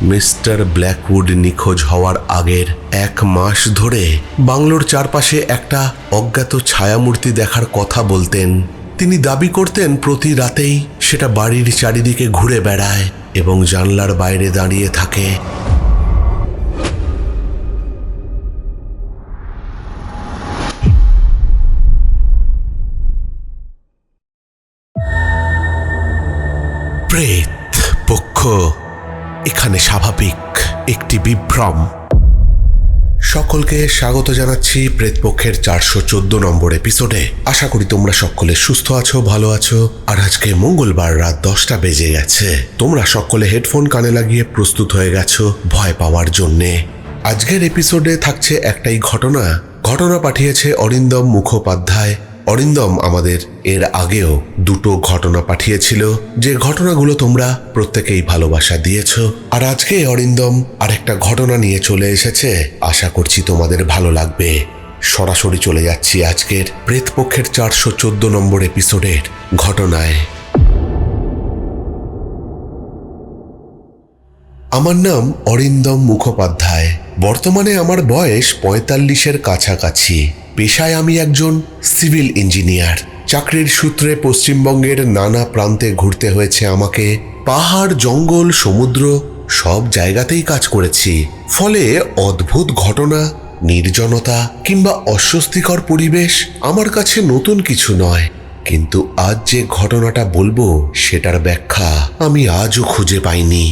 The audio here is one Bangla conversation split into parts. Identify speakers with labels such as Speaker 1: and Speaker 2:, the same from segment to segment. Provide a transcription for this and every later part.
Speaker 1: মিস্টার ব্ল্যাকউড নিখোঁজ হওয়ার আগের 1 মাস ধরে বাংলোর চারপাশে একটা অজ্ঞাত ছায়ামূর্তি দেখার কথা বলতেন। তিনি দাবি করতেন প্রতি রাতেই সেটা বাড়ির চারিদিকে ঘুরে বেড়ায় এবং জানলার বাইরে দাঁড়িয়ে থাকে। প্রেত পক্ষ এখানে স্বাভাবিক একটি বিভ্রম। সকলকে স্বাগত জানাচ্ছি প্রেতপক্ষের 414 নম্বর এপিসোডে। আশা করি তোমরা সকলে সুস্থ আছো, ভালো আছো। আর আজকে মঙ্গলবার রাত 10টা বেজে গেছে। তোমরা সকলে হেডফোন কানে লাগিয়ে প্রস্তুত হয়ে গেছো ভয় পাওয়ার জন্যে। আজকের এপিসোডে থাকছে একটাই ঘটনা পাঠিয়েছে অরিন্দম মুখোপাধ্যায়। অরিন্দম আমাদের এর আগেও 2টো ঘটনা পাঠিয়েছিল, যে ঘটনাগুলো তোমরা প্রত্যেকেই ভালোবাসা দিয়েছ। আর আজকে অরিন্দম আরেকটা ঘটনা নিয়ে চলে এসেছে। আশা করছি তোমাদের ভালো লাগবে। সরাসরি চলে যাচ্ছি আজকের প্রেতপক্ষের 414 নম্বর এপিসোডের ঘটনায়। আমার নাম অরিন্দম মুখোপাধ্যায়। বর্তমানে আমার বয়স 45-এর কাছাকাছি। পেশায় আমি একজন সিভিল ইঞ্জিনিয়ার। চাকরির সূত্রে পশ্চিমবঙ্গের নানা প্রান্তে ঘুরতে হয়েছে আমাকে। পাহাড়, জঙ্গল, সমুদ্র সব জায়গাতেই কাজ করেছি। ফলে অদ্ভুত ঘটনা, নির্জনতা কিংবা অস্বস্তিকর পরিবেশ আমার কাছে নতুন কিছু নয়। কিন্তু আজ যে ঘটনাটা বলবো সেটার ব্যাখ্যা আমি আজও খুঁজে পাইনি।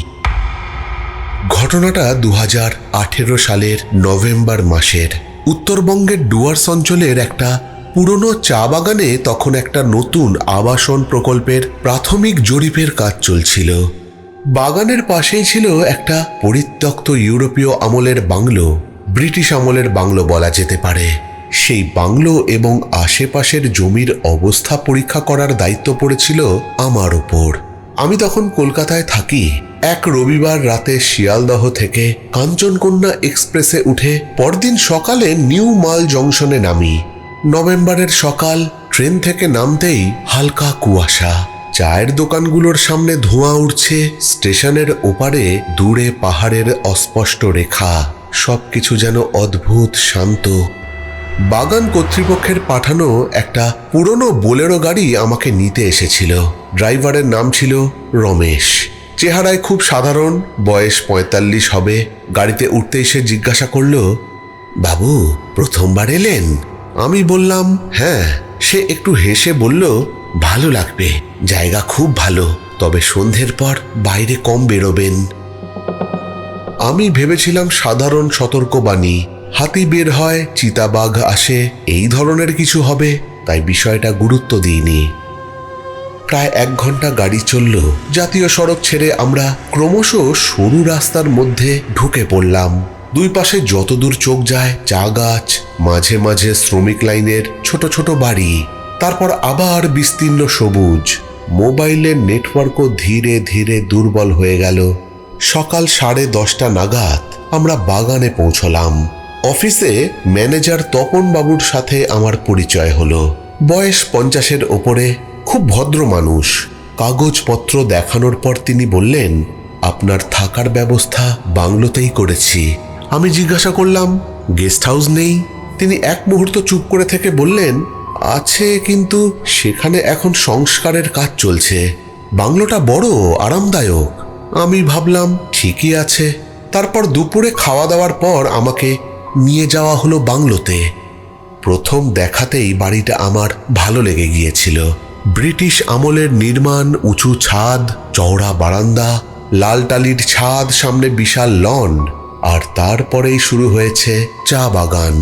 Speaker 1: ঘটনাটা 2018 সালের নভেম্বর মাসের। উত্তরবঙ্গের ডুয়ার্স অঞ্চলের একটা পুরনো চা বাগানে তখন একটা নতুন আবাসন প্রকল্পের প্রাথমিক জরিপের কাজ চলছিল। বাগানের পাশেই ছিল একটা পরিত্যক্ত ইউরোপীয় আমলের বাংলো, ব্রিটিশ আমলের বাংলো বলা যেতে পারে। সেই বাংলো এবং আশেপাশের জমির অবস্থা পরীক্ষা করার দায়িত্ব পড়েছিল আমার উপর। আমি তখন কলকাতায় থাকি। এক রবিবার রাতে শিয়ালদহ থেকে কাঞ্চনকন্যা এক্সপ্রেসে উঠে পরদিন সকালে নিউ মাল জংশনে নামি। নভেম্বরের সকাল। ট্রেন থেকে নামতেই হালকা কুয়াশা। চায়ের দোকানগুলোর সামনে ধোঁয়া উঠছে। স্টেশনের ওপারে দূরে পাহাড়ের অস্পষ্ট রেখা। সবকিছু যেন অদ্ভুত শান্ত। বাগান কর্তৃপক্ষের পাঠানো একটা পুরনো বোলেরো গাড়ি আমাকে নিতে এসেছিল। ড্রাইভারের নাম ছিল রমেশ। চেহারায় খুব সাধারণ, বয়স 45 হবে। গাড়িতে উঠতেই সে জিজ্ঞাসা করল, বাবু প্রথমবার এলেন? আমি বললাম হ্যাঁ। সে একটু হেসে বলল, ভালো লাগবে, জায়গা খুব ভালো, তবে সন্ধ্যের পর বাইরে কম বেরোবেন। আমি ভেবেছিলাম সাধারণ সতর্কবাণী, হাতি বের হয়, চিতাবাঘ আসে, এই ধরনের কিছু হবে, তাই বিষয়টা গুরুত্ব দিইনি। প্রায় 1 ঘন্টা গাড়ি চলল। জাতীয় সড়ক ছেড়ে আমরা ক্রমশ সরু রাস্তার মধ্যে ঢুকে পড়লাম। দুই পাশে যতদূর চোখ যায় চা গাছ, মাঝে মাঝে শ্রমিক লাইনের ছোট ছোট বাড়ি, তারপর আবার বিস্তীর্ণ সবুজ। মোবাইলের নেটওয়ার্কও ধীরে ধীরে দুর্বল হয়ে গেল। সকাল 10:30 নাগাদ আমরা বাগানে পৌঁছলাম। অফিসে ম্যানেজার তপন বাবুর সাথে আমার পরিচয় হলো। বয়স 50-এর ওপরে, খুব ভদ্র মানুষ। কাগজপত্র দেখানোর পর তিনি বললেন, আপনার থাকার ব্যবস্থা বাংলোতেই করেছি। আমি জিজ্ঞাসা করলাম, গেস্ট হাউস নেই? তিনি এক মুহূর্ত চুপ করে থেকে বললেন, আছে, কিন্তু সেখানে এখন সংস্কারের কাজ চলছে। বাংলোটা বড়, আরামদায়ক। আমি ভাবলাম ঠিকই আছে। তারপর দুপুরে খাওয়া দাওয়ার পর আমাকে নিয়ে যাওয়া হলো বাংলোতে। প্রথম দেখাতেই বাড়িটা আমার ভালো লেগে গিয়েছিল। ব্রিটিশ আমলের নির্মাণ, উঁচু ছাদ, চওড়া বারান্দা, লাল টালির ছাদ, সামনে বিশাল লন, আর তারপরেই শুরু হয়েছে চা বাগান।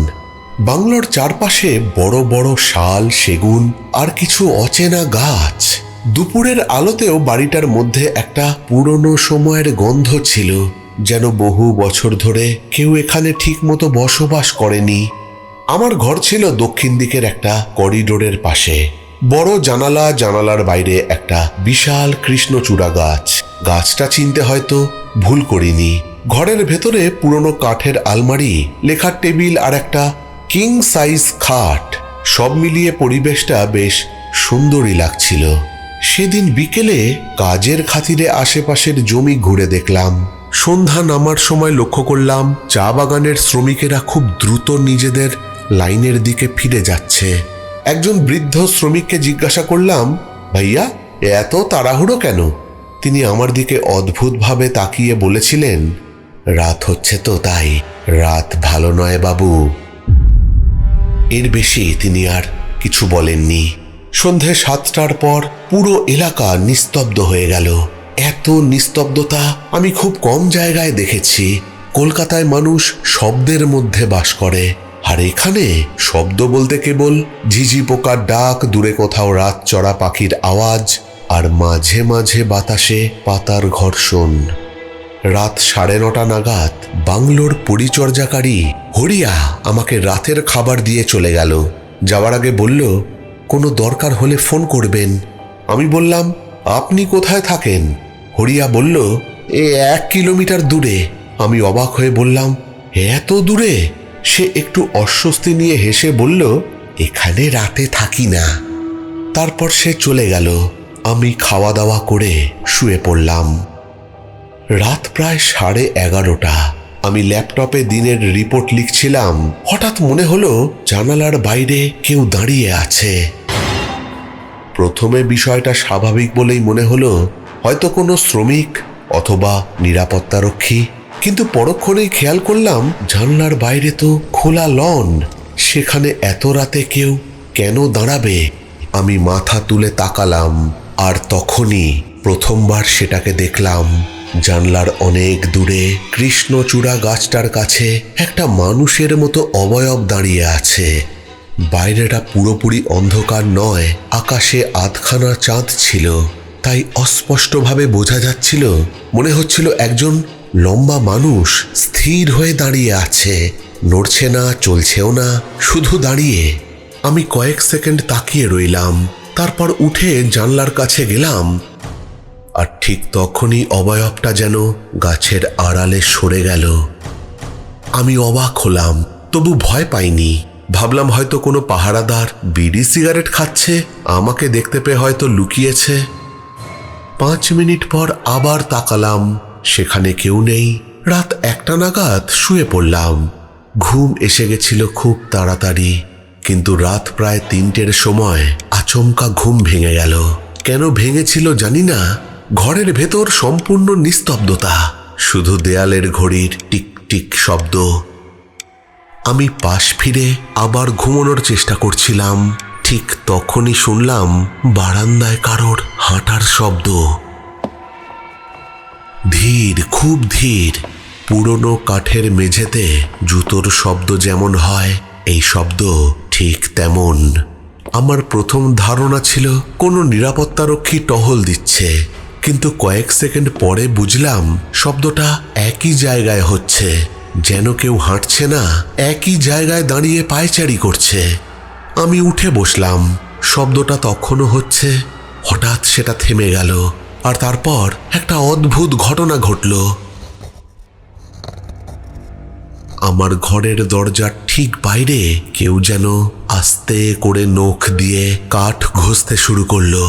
Speaker 1: বাংলোর চারপাশে বড় বড় শাল, সেগুন আর কিছু অচেনা গাছ। দুপুরের আলোতেও বাড়িটার মধ্যে একটা পুরনো সময়ের গন্ধ ছিল, যেন বহু বছর ধরে কেউ এখানে ঠিকমতো বসবাস করেনি। আমার ঘর ছিল দক্ষিণ দিকের একটা করিডোরের পাশে। বড় জানালা, জানালার বাইরে একটা বিশাল কৃষ্ণচূড়া গাছ। গাছটা চিনতে হয়তো ভুল করিনি। ঘরের ভেতরে পুরনো কাঠের আলমারি, লেখার টেবিল আর একটা কিং সাইজ খাট। সব মিলিয়ে পরিবেশটা বেশ সুন্দরই লাগছিল। সেদিন বিকেলে কাজের খাতিরে আশেপাশের জমি ঘুরে দেখলাম। সন্ধ্যা নামার সময় লক্ষ্য করলাম চা বাগানের শ্রমিকেরা খুব দ্রুত নিজেদের লাইনের দিকে ফিরে যাচ্ছে। একজন বৃদ্ধ শ্রমিককে জিজ্ঞাসা করলাম, ভাইয়া এত তাড়াহুড়ো কেন? তিনি আমার দিকে অদ্ভুতভাবে তাকিয়ে বলেছিলেন, রাত হচ্ছে তো তাই। রাত ভালো নয় বাবু। এর বেশি তিনি আর কিছু বলেননি। সন্ধে 7টার পর পুরো এলাকা নিস্তব্ধ হয়ে গেল। এত নিস্তব্ধতা আমি খুব কম জায়গায় দেখেছি। কলকাতায় মানুষ শব্দের মধ্যে বাস করে, আর এখানে শব্দ বলতে কেবল ঝিঝি পোকার ডাক, দূরে কোথাও রাত চড়া পাখির আওয়াজ, আর মাঝে মাঝে বাতাসে পাতার ঘর্ষণ। রাত 9:30 নাগাদ বাংলোর পরিচর্যাকারী হরিয়া আমাকে রাতের খাবার দিয়ে চলে গেল। যাওয়ার আগে বলল, কোনো দরকার হলে ফোন করবেন। আমি বললাম, আপনি কোথায় থাকেন? হরিয়া বলল, 1 কিলোমিটার দূরে। আমি অবাক হয়ে বললাম, এত দূরে? সে একটু অস্বস্তি নিয়ে হেসে বলল, এখানে রাতে থাকি না। তারপর সে চলে গেল। আমি খাওয়া দাওয়া করে শুয়ে পড়লাম। রাত প্রায় 11:30। আমি ল্যাপটপে দিনের রিপোর্ট লিখছিলাম। হঠাৎ মনে হলো জানালার বাইরে কেউ দাঁড়িয়ে আছে। প্রথমে বিষয়টা স্বাভাবিক বলেই মনে হলো, হয়তো কোনো শ্রমিক অথবা নিরাপত্তারক্ষী। কিন্তু পরক্ষণেই খেয়াল করলাম জানলার বাইরে তো খোলা লন। সেখানে এত রাতে কেউ কেন দাঁড়াবে? আমি মাথা তুলে তাকালাম, আর তখনই প্রথমবার সেটাকে দেখলাম। জানলার অনেক দূরে কৃষ্ণচূড়া গাছটার কাছে একটা মানুষের মতো অবয়ব দাঁড়িয়ে আছে। বাইরেটা পুরোপুরি অন্ধকার নয়, আকাশে আধখানা চাঁদ ছিল, তাই অস্পষ্টভাবে বোঝা যাচ্ছিল। মনে হচ্ছিল একজন লম্বা মানুষ স্থির হয়ে দাঁড়িয়ে আছে, নড়ছে না, চলছেও না, শুধু দাঁড়িয়ে। আমি কয়েক সেকেন্ড তাকিয়ে রইলাম, তারপর উঠে জানলার কাছে গেলাম। আর ঠিক তখনই অবয়বটা যেন গাছের আড়ালে সরে গেল। আমি অবাক হলাম, তবু ভয় পাইনি। ভাবলাম হয়তো কোনো পাহারাদার বিড়ি সিগারেট খাচ্ছে, আমাকে দেখতে পেয়ে হয়তো লুকিয়েছে। 5 মিনিট পর আবার তাকালাম, সেখানে কেউ নেই। রাত 1টা নাগাদ শুয়ে পড়লাম। ঘুম এসে গেছিল খুব তাড়াতাড়ি, কিন্তু রাত প্রায় 3টের সময় আচমকা ঘুম ভেঙে গেল। কেন ভেঙেছিল জানি না। ঘরের ভেতর সম্পূর্ণ নিস্তব্ধতা, শুধু দেয়ালের ঘড়ির টিক টিক শব্দ। আমি পাশ ফিরে আবার ঘুমানোর চেষ্টা করছিলাম। ঠিক তখনই শুনলাম বারান্দায় কারোর হাঁটার শব্দ। ধীর, খুব ধীর। পুরনো কাঠের মেঝেতে জুতোর শব্দ যেমন হয়, এই শব্দ ঠিক তেমন। আমার প্রথম ধারণা ছিল কোনো নিরাপত্তারক্ষী টহল দিচ্ছে, কিন্তু কয়েক সেকেন্ড পরে বুঝলাম শব্দটা একই জায়গায় হচ্ছে, যেন কেউ হাঁটছে না, একই জায়গায় দাঁড়িয়ে পায়চারি করছে। আমি উঠে বসলাম। শব্দটা তখনও হচ্ছে। হঠাৎ সেটা থেমে গেল, আর তারপর একটা অদ্ভুত ঘটনা ঘটল। আমার ঘরের দরজার ঠিক বাইরে কেউ যেন আস্তে করে নখ দিয়ে কাঠ ঘষতে শুরু করলো।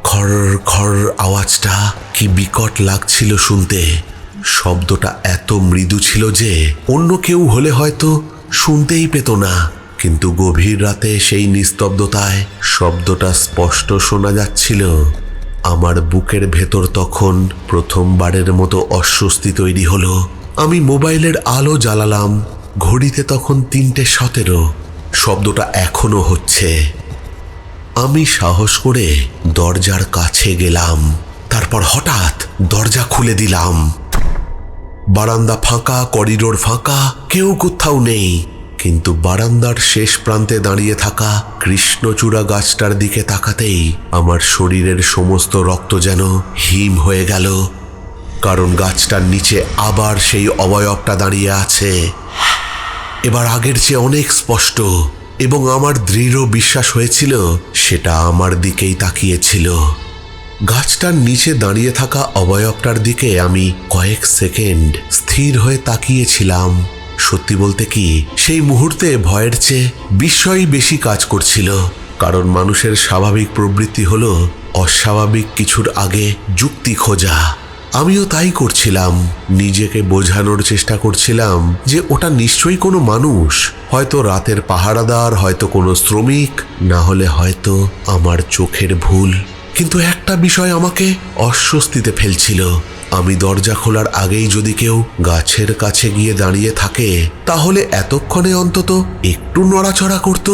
Speaker 1: খড় খড় আওয়াজটা কি বিকট লাগছিল শুনতে। শব্দটা এত মৃদু ছিল যে অন্য কেউ হলে হয়তো শুনতেই পেত না, কিন্তু গভীর রাতে সেই নিস্তব্ধতায় শব্দটা স্পষ্ট শোনা যাচ্ছিল। আমার বুকের ভেতর তখন প্রথমবারের মতো অস্বস্তি তৈরি হলো। আমি মোবাইলের আলো জ্বালালাম। ঘড়িতে তখন 3:17। শব্দটা এখনো হচ্ছে। আমি সাহস করে দরজার কাছে গেলাম। তারপর হঠাৎ দরজা খুলে দিলাম। বারান্দা ফাঁকা, করিডোর ফাঁকা, কেউ কোথাও নেই। কিন্তু বারান্দার শেষ প্রান্তে দাঁড়িয়ে থাকা কৃষ্ণচূড়া গাছটার দিকে তাকাতেই আমার শরীরের সমস্ত রক্ত যেন হিম হয়ে গেল। কারণ গাছটার নিচে আবার সেই অবয়বটা দাঁড়িয়ে আছে, এবার আগের চেয়ে অনেক স্পষ্ট, এবং আমার দৃঢ় বিশ্বাস হয়েছিল সেটা আমার দিকেই তাকিয়েছিল। গাছটার নিচে দাঁড়িয়ে থাকা অবয়বটার দিকে আমি কয়েক সেকেন্ড স্থির হয়ে তাকিয়েছিলাম। সত্যি বলতে কি, সেই মুহূর্তে ভয়ের চেয়ে বিস্ময়ই বেশি কাজ করছিল। কারণ মানুষের স্বাভাবিক প্রবৃত্তি হলো অস্বাভাবিক কিছুর আগে যুক্তি খোঁজা। আমিও তাই করছিলাম, নিজেকে বোঝানোর চেষ্টা করছিলাম যে ওটা নিশ্চয়ই কোনো মানুষ, হয়তো রাতের পাহারাদার, হয়তো কোনো শ্রমিক, না হলে হয়তো আমার চোখের ভুল। কিন্তু একটা বিষয় আমাকে অস্বস্তিতে ফেলছিল। আমি দরজা খোলার আগেই যদি কেউ গাছের কাছে গিয়ে দাঁড়িয়ে থাকে তাহলে এতক্ষণে অন্তত একটু নড়াচড়া করত,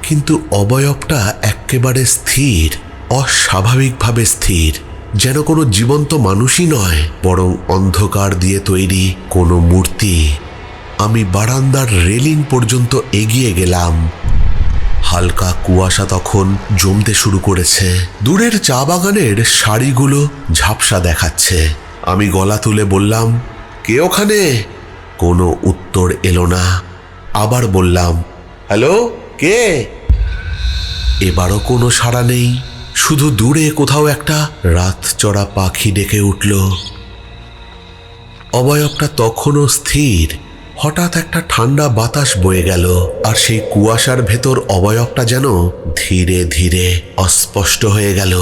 Speaker 1: কিন্তু অবয়বটা একেবারে স্থির, অস্বাভাবিকভাবে স্থির, যেন কোনো জীবন্ত মানুষই নয়, বরং অন্ধকার দিয়ে তৈরি কোনো মূর্তি। আমি বারান্দার রেলিং পর্যন্ত এগিয়ে গেলাম। হালকা কুয়াশা তখন জমতে শুরু করেছে। দূরের চা বাগানের সারিগুলো ঝাপসা দেখাচ্ছে। আমি গলা তুলে বললাম, কে ওখানে? কোনো উত্তর এলো না। আবার বললাম, হ্যালো, কে? এবারও কোনো সাড়া নেই। শুধু দূরে কোথাও একটা রাতচড়া পাখি ডেকে উঠল। অবয়বটা তখনও স্থির। হঠাৎ একটা ঠান্ডা বাতাস বয়ে গেল, আর সেই কুয়াশার ভেতর অবয়বটা যেন ধীরে ধীরে অস্পষ্ট হয়ে গেল।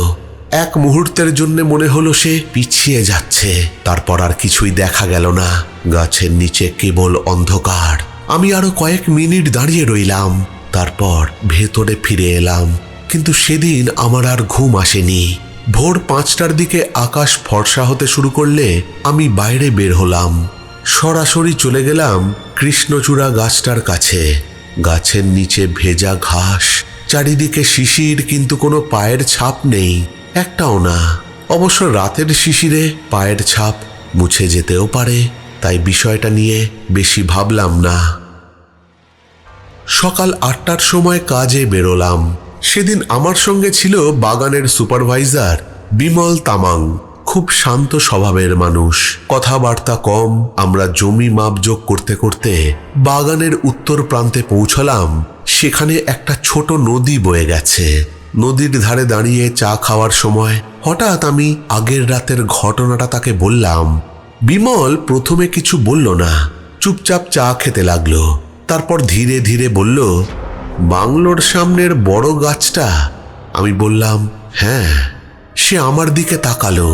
Speaker 1: এক মুহূর্তের জন্য মনে হলো সে পিছিয়ে যাচ্ছে, তারপর আর কিছুই দেখা গেল না। গাছের নিচে কেবল অন্ধকার। আমি আরো কয়েক মিনিট দাঁড়িয়ে রইলাম, তারপর ভেতরে ফিরে এলাম। কিন্তু সেদিন আমার আর ঘুম আসেনি। ভোর 5টার দিকে আকাশ ফর্সা হতে শুরু করলে আমি বাইরে বের হলাম। সরাসরি চলে গেলাম কৃষ্ণচূড়া গাছটার কাছে। গাছের নিচে ভেজা ঘাস, চারিদিকে শিশির, কিন্তু কোনো পায়ের ছাপ নেই, একটাও না। অবশ্য রাতের শিশিরে পায়ের ছাপ মুছে যেতেও পারে, তাই বিষয়টা নিয়ে বেশি ভাবলাম না। সকাল 8টার সময় কাজে বেরোলাম। সেদিন আমার সঙ্গে ছিল বাগানের সুপারভাইজার বিমল তামাং। খুব শান্ত স্বভাবের মানুষ, কথাবার্তা কম। আমরা জমি মাপজোক করতে করতে বাগানের উত্তর প্রান্তে পৌঁছলাম। সেখানে একটা ছোট নদী বয়ে গেছে। নদীর ধারে দাঁড়িয়ে চা খাওয়ার সময় হঠাৎ আমি আগের রাতের ঘটনাটা তাকে বললাম। বিমল প্রথমে কিছু বলল না, চুপচাপ চা খেতে লাগলো। তারপর ধীরে ধীরে বলল, বাংলোর সামনের বড় গাছটা? আমি বললাম, হ্যাঁ। সে আমার দিকে তাকালো,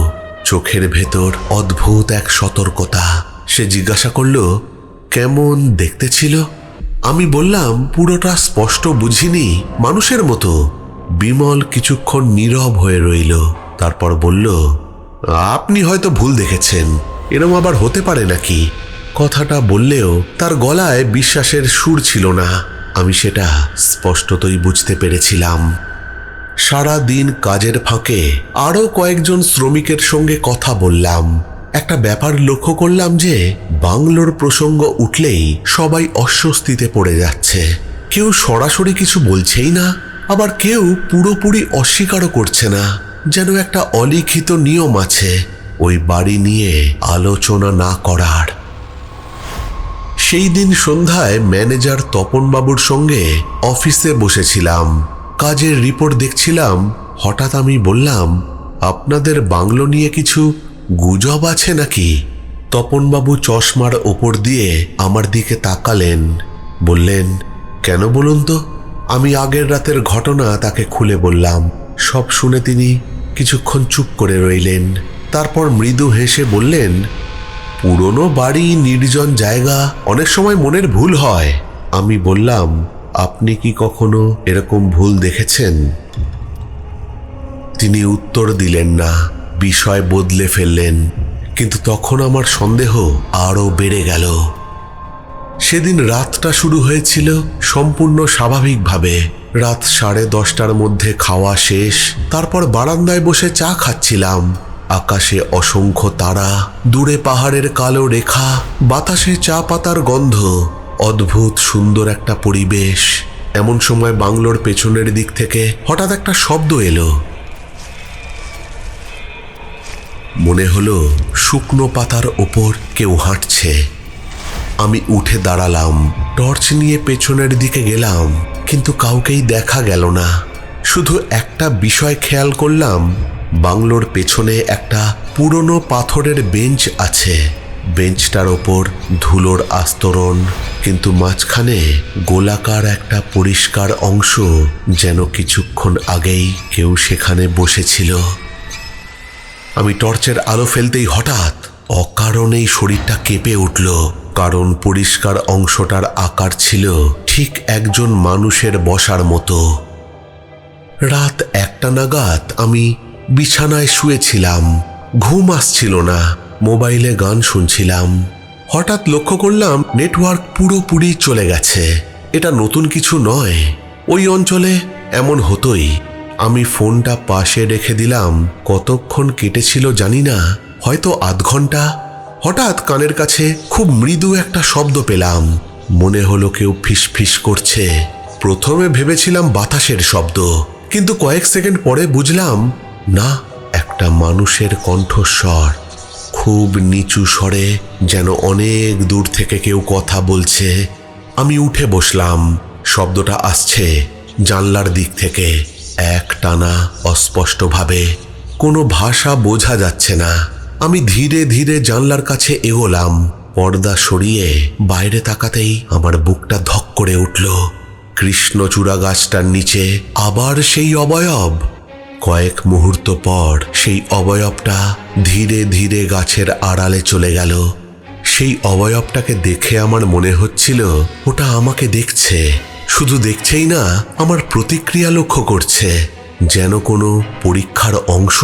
Speaker 1: চোখের ভেতর অদ্ভুত এক সতর্কতা। সে জিজ্ঞাসা করল, কেমন দেখতে ছিল? আমি বললাম, পুরোটা স্পষ্ট বুঝিনি, মানুষের মতো। বিমল কিছুক্ষণ নীরব হয়ে রইল, তারপর বলল, আপনি হয়তো ভুল দেখেছেন, এরম আবার হতে পারে নাকি? কথাটা বললেও তার গলায় বিশ্বাসের সুর ছিল না। আমি সেটা স্পষ্টতই বুঝতে পেরেছিলাম। সারা দিন কাজের ফাঁকে আরও কয়েকজন শ্রমিকের সঙ্গে কথা বললাম। একটা ব্যাপার লক্ষ্য করলাম যে বাংলোর প্রসঙ্গ উঠলেই সবাই অস্বস্তিতে পড়ে যাচ্ছে। কেউ সরাসরি কিছু বলছেই না, আবার কেউ পুরোপুরি অস্বীকারও করছে না। যেন একটা অলিখিত নিয়ম আছে ওই বাড়ি নিয়ে আলোচনা না করার। সেই দিন সন্ধ্যায় ম্যানেজার তপনবাবুর সঙ্গে অফিসে বসেছিলাম, কাজের রিপোর্ট দেখছিলাম। হঠাৎ আমি বললাম, আপনাদের বাংলো নিয়ে কিছু গুজব আছে নাকি? তপনবাবু চশমার ওপর দিয়ে আমার দিকে তাকালেন, বললেন, কেন বলুন তো? আমি আগের রাতের ঘটনা তাকে খুলে বললাম। সব শুনে তিনি কিছুক্ষণ চুপ করে রইলেন। তারপর মৃদু হেসে বললেন, পুরনো বাড়ি, নির্জন জায়গা, অনেক সময় মনের ভুল হয়। আমি বললাম, আপনি কি কখনো এরকম ভুল দেখেছেন? তিনি উত্তর দিলেন না, বিষয় বদলে ফেললেন। কিন্তু তখন আমার সন্দেহ আরও বেড়ে গেল। সেদিন রাতটা শুরু হয়েছিল সম্পূর্ণ স্বাভাবিকভাবে। রাত 10:30টার মধ্যে খাওয়া শেষ। তারপর বারান্দায় বসে চা খাচ্ছিলাম। আকাশে অসংখ্য তারা, দূরে পাহাড়ের কালো রেখা, বাতাসে চা পাতার গন্ধ, অদ্ভুত সুন্দর একটা পরিবেশ। এমন সময় বাংলোর পেছনের দিক থেকে হঠাৎ একটা শব্দ এলো। মনে হলো শুকনো পাতার ওপর কেউ হাঁটছে। আমি উঠে দাঁড়ালাম, টর্চ নিয়ে পেছনের দিকে গেলাম, কিন্তু কাউকেই দেখা গেল না। শুধু একটা বিষয় খেয়াল করলাম, বাংলোর পেছনে একটা পুরনো পাথরের বেঞ্চ আছে। বেঞ্চটার ওপর ধুলোর আস্তরণ, কিন্তু মাঝখানে গোলাকার একটা পরিষ্কার অংশ, যেন কিছুক্ষণ আগেই কেউ সেখানে বসেছিল। আমি টর্চের আলো ফেলতেই হঠাৎ অকারণেই শরীরটা কেঁপে উঠল, কারণ পরিষ্কার অংশটার আকার ছিল ঠিক একজন মানুষের বসার মতো। রাত 1টা নাগাদ আমি বিছানায় শুয়েছিলাম, ঘুম আসছিল না, মোবাইলে গান শুনছিলাম। হঠাৎ লক্ষ্য করলাম নেটওয়ার্ক পুরোপুরি চলে গেছে। এটা নতুন কিছু নয়, ওই অঞ্চলে এমন হতোই। আমি ফোনটা পাশে রেখে দিলাম। কতক্ষণ কেটেছিল জানি না, হয়তো আধ ঘন্টা। হঠাৎ কানের কাছে খুব মৃদু একটা শব্দ পেলাম। মনে হলো কেউ ফিসফিস করছে। প্রথমে ভেবেছিলাম বাতাসের শব্দ, কিন্তু কয়েক সেকেন্ড পরে বুঝলাম না, একটা মানুষের কণ্ঠস্বর, খুব নিচু স্বরে, যেন অনেক দূর থেকে কেউ কথা বলছে। আমি উঠে বসলাম। শব্দটা আসছে জানলার দিক থেকে, একটানা অস্পষ্টভাবে, কোনো ভাষা বোঝা যাচ্ছে না। আমি ধীরে ধীরে জানলার কাছে এগোলাম। পর্দা সরিয়ে বাইরে তাকাতেই আমার বুকটা ধক করে উঠল। কৃষ্ণচূড়া গাছটার নিচে আবার সেই অবয়ব। কয়েক মুহূর্ত পর সেই অবয়বটা ধীরে ধীরে গাছের আড়ালে চলে গেল। সেই অবয়বটাকে দেখে আমার মনে হচ্ছিল ওটা আমাকে দেখছে। শুধু দেখছেই না, আমার প্রতিক্রিয়া লক্ষ্য করছে, যেন কোনো পরীক্ষার অংশ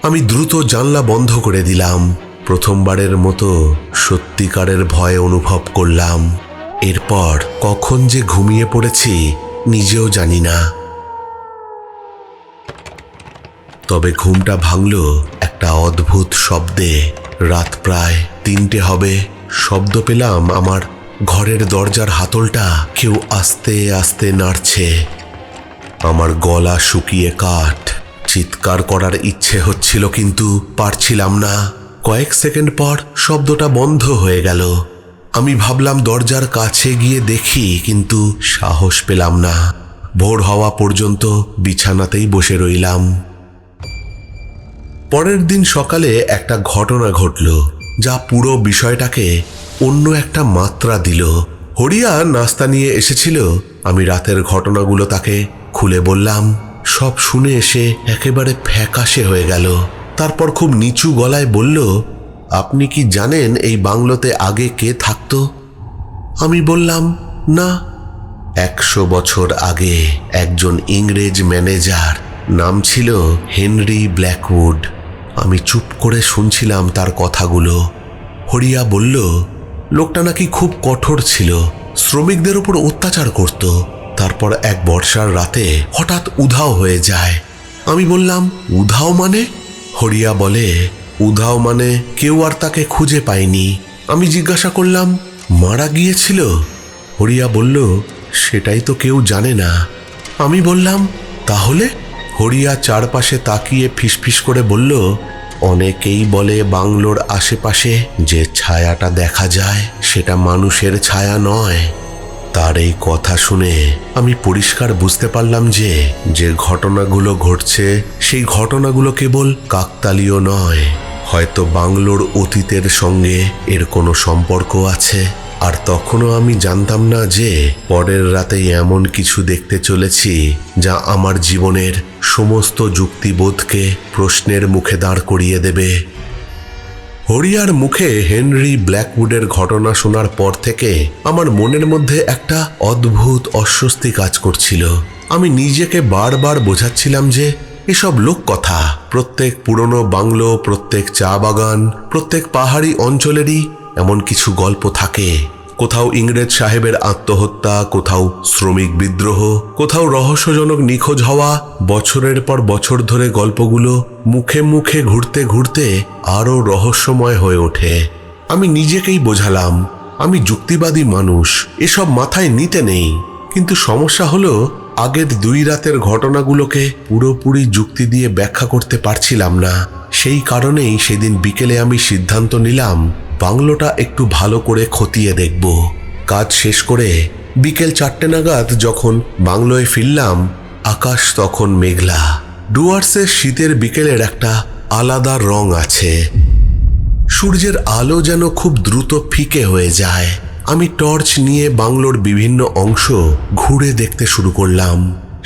Speaker 1: আমি দ্রুত জানলা বন্ধ করে দিলাম। প্রথমবারের মতো সত্যিকারের ভয় অনুভব করলাম। এরপর কখন যে ঘুমিয়ে পড়েছি নিজেও জানি না। তবে ঘুমটা ভাঙল একটা অদ্ভুত শব্দে। রাত প্রায় 3টে হবে। শব্দ পেলাম আমার ঘরের দরজার হাতলটা কেউ আস্তে আস্তে নাড়ছে। আমার গলা শুকিয়ে কাঠ। চিৎকার করার ইচ্ছে হচ্ছিল, কিন্তু পারছিলাম না। কয়েক সেকেন্ড পর শব্দটা বন্ধ হয়ে গেল। আমি ভাবলাম দরজার কাছে গিয়ে দেখি, কিন্তু সাহস পেলাম না। ভোর হওয়া পর্যন্ত বিছানাতেই বসে রইলাম। পরের দিন সকালে একটা ঘটনা ঘটল, যা পুরো বিষয়টাকে অন্য একটা মাত্রা দিল। হরিয়া নাস্তা নিয়ে এসেছিল। আমি রাতের ঘটনাগুলো তাকে খুলে বললাম। সব শুনে এসে একেবারে ফ্যাকাশে হয়ে গেল। তারপর খুব নিচু গলায় বলল, আপনি কি জানেন এই বাংলোতে আগে কে থাকতো? আমি বললাম, না। 100 বছর আগে একজন ইংরেজ ম্যানেজার, নাম ছিল হেনরি ব্ল্যাকউড। আমি চুপ করে শুনছিলাম তার কথাগুলো। হরিয়া বলল, লোকটা নাকি খুব কঠোর ছিল, শ্রমিকদের উপর অত্যাচার করত। তারপর এক বর্ষার রাতে হঠাৎ উধাও হয়ে যায়। আমি বললাম, উধাও মানে? হরিয়া বলে, উধাও মানে কেউ আর তাকে খুঁজে পায়নি। আমি জিজ্ঞাসা করলাম, মারা গিয়েছিল? হরিয়া বলল, সেটাই তো কেউ জানে না। আমি বললাম, তাহলে? হরিয়া চারপাশে তাকিয়ে ফিসফিস করে বলল, অনেকেই বলে বাংলোর আশেপাশে যে ছায়াটা দেখা যায় সেটা মানুষের ছায়া নয়। তার এই কথা শুনে আমি পরিষ্কার বুঝতে পারলাম যে যে ঘটনাগুলো ঘটছে সেই ঘটনাগুলো কেবল কাকতালীয় নয়। হয়তো বাংলোর অতীতের সঙ্গে এর কোনো সম্পর্ক আছে। আর তখনও আমি জানতাম না যে পরের রাতেই এমন কিছু দেখতে চলেছি যা আমার জীবনের সমস্ত যুক্তিবোধকে প্রশ্নের মুখে দাঁড় করিয়ে দেবে। হরিয়ার মুখে হেনরি ব্ল্যাকউডের ঘটনা শোনার পর থেকে আমার মনের মধ্যে একটা অদ্ভুত অস্বস্তি কাজ করছিল। আমি নিজেকে বারবার বোঝাচ্ছিলাম যে এসব লোককথা, প্রত্যেক পুরনো বাংলো, প্রত্যেক চা বাগান, প্রত্যেক পাহাড়ি অঞ্চলেরই এমন কিছু গল্প থাকে। কোথাও ইংরেজ সাহেবের আত্মহত্যা, কোথাও শ্রমিক বিদ্রোহ, কোথাও রহস্যজনক নিখোঁজ হওয়া। বছরের পর বছর ধরে গল্পগুলো মুখে মুখে ঘুরতে ঘুরতে আরও রহস্যময় হয়ে ওঠে। আমি নিজেকেই বোঝালাম, আমি যুক্তিবাদী মানুষ, এসব মাথায় নিতে নেই। কিন্তু সমস্যা হলো, আগের 2 রাতের ঘটনাগুলোকে পুরোপুরি যুক্তি দিয়ে ব্যাখ্যা করতে পারছিলাম না। সেই কারণেই সেদিন বিকেলে আমি সিদ্ধান্ত নিলাম বাংলোটা একটু ভালো করে খতিয়ে দেখব। কাজ শেষ করে বিকেল 4টে নাগাদ যখন বাংলোয় ফিরলাম, আকাশ তখন মেঘলা। ডুয়ার্সের শীতের বিকেলের একটা আলাদা রং আছে। সূর্যের আলো যেন খুব দ্রুত ফিকে হয়ে যায়। আমি টর্চ নিয়ে বাংলোর বিভিন্ন অংশ ঘুরে দেখতে শুরু করলাম।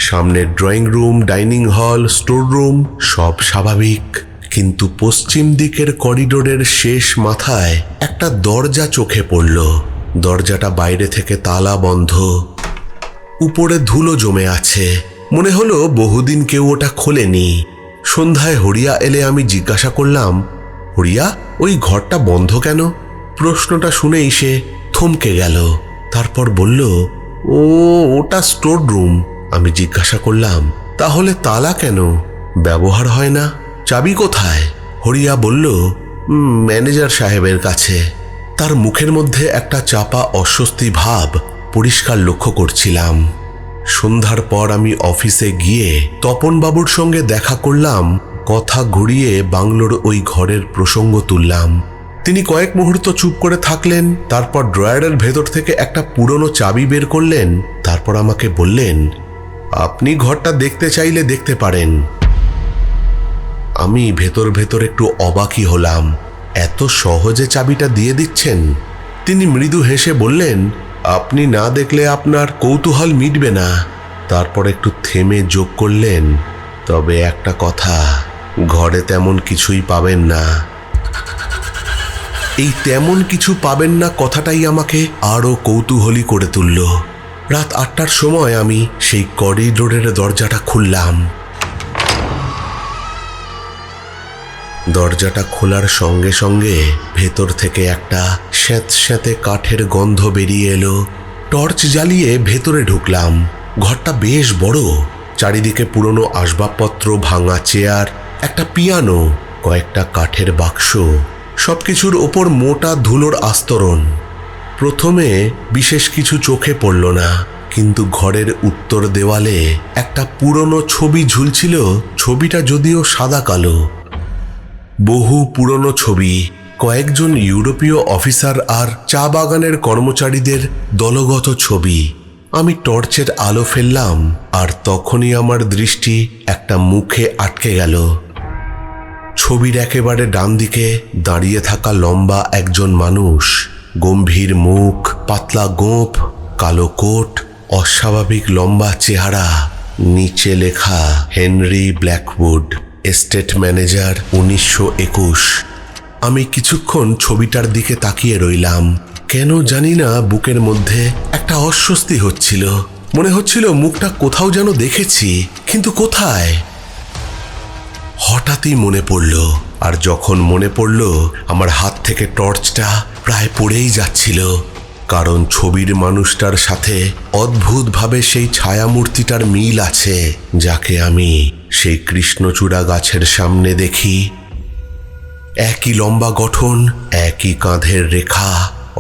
Speaker 1: সামনের drawing room, dining hall, store room সব স্বাভাবিক, কিন্তু পশ্চিম দিকের করিডোরের শেষ মাথায় একটা দরজা চোখে পড়ল। দরজাটা বাইরে থেকে তালা বন্ধ, উপরে ধুলো জমে আছে। মনে হলো বহুদিন কেউ ওটা খোলেনি। সন্ধ্যায় হরিয়া এলে আমি জিজ্ঞাসা করলাম, হরিয়া, ওই ঘরটা বন্ধ কেন? প্রশ্নটা শুনেই সে থমকে গেল। তারপর বলল, ওটা স্টোর রুম। আমি জিজ্ঞাসা করলাম, তাহলে তালা কেন? ব্যবহার হয় না? চাবি কোথায়? হরিয়া বলল, ম্যানেজার সাহেবের কাছে। তার মুখের মধ্যে একটা চাপা অস্বস্তি ভাব পরিষ্কার লক্ষ্য করছিলাম। সন্ধ্যার পর আমি অফিসে গিয়ে তপনবাবুর সঙ্গে দেখা করলাম। কথা ঘুরিয়ে বাংলোর ওই ঘরের প্রসঙ্গ তুললাম। তিনি কয়েক মুহূর্ত চুপ করে থাকলেন। তারপর ড্রয়ারের ভেতর থেকে একটা পুরনো চাবি বের করলেন। তারপর আমাকে বললেন, আপনি ঘরটা দেখতে চাইলে দেখতে পারেন। আমি ভেতর ভেতর একটু অবাকই হলাম। এত সহজে চাবিটা দিয়ে দিচ্ছেন? তিনি মৃদু হেসে বললেন, আপনি না দেখলে আপনার কৌতূহল মিটবে না। তারপর একটু থেমে যোগ করলেন, তবে একটা কথা, ঘরে তেমন কিছুই পাবেন না। এই তেমন কিছু পাবেন না কথাটাই আমাকে আরো কৌতূহলী করে তুলল। রাত 8টার সময় আমি সেই করিডোরের দরজাটা খুললাম। দরজাটা খোলার সঙ্গে সঙ্গে ভেতর থেকে একটা স্যাঁতস্যাঁতে কাঠের গন্ধ বেরিয়ে এলো। টর্চ জ্বালিয়ে ভেতরে ঢুকলাম। ঘরটা বেশ বড়। চারিদিকে পুরনো আসবাবপত্র, ভাঙা চেয়ার, একটা পিয়ানো, কয়েকটা কাঠের বাক্স, সবকিছুর ওপর মোটা ধুলোর আস্তরণ। প্রথমে বিশেষ কিছু চোখে পড়ল না, কিন্তু ঘরের উত্তর দেওয়ালে একটা পুরনো ছবি ঝুলছিল। ছবিটা যদিও সাদা কালো, বহু পুরনো ছবি, কয়েকজন ইউরোপীয় অফিসার আর চা বাগানের কর্মচারীদের দলগত ছবি। আমি টর্চের আলো ফেললাম, আর তখনই আমার দৃষ্টি একটা মুখে আটকে গেল। ছবির একেবারে ডান দিকে দাঁড়িয়ে থাকা লম্বা একজন মানুষ। গম্ভীর মুখ, পাতলা গোঁফ, কালো কোট, অস্বাভাবিক লম্বা চেহারা। নিচে লেখা, হেনরি ব্ল্যাকউড, এস্টেট ম্যানেজার, 1921। আমি কিছুক্ষণ ছবিটার দিকে তাকিয়ে রইলাম। কেন জানি না বুকের মধ্যে একটা অস্বস্তি হচ্ছিল। মনে হচ্ছিল মুখটা কোথাও যেন দেখেছি, কিন্তু কোথায়? হঠাৎই মনে পড়ল, আর যখন মনে পড়ল আমার হাত থেকে টর্চটা প্রায় পড়েই যাচ্ছিল। কারণ ছবির মানুষটার সাথে অদ্ভুতভাবে সেই ছায়ামূর্তিটার মিল আছে, যাকে আমি সেই কৃষ্ণচূড়া গাছের সামনে দেখি। একই লম্বা গঠন, একই কাঁধের রেখা।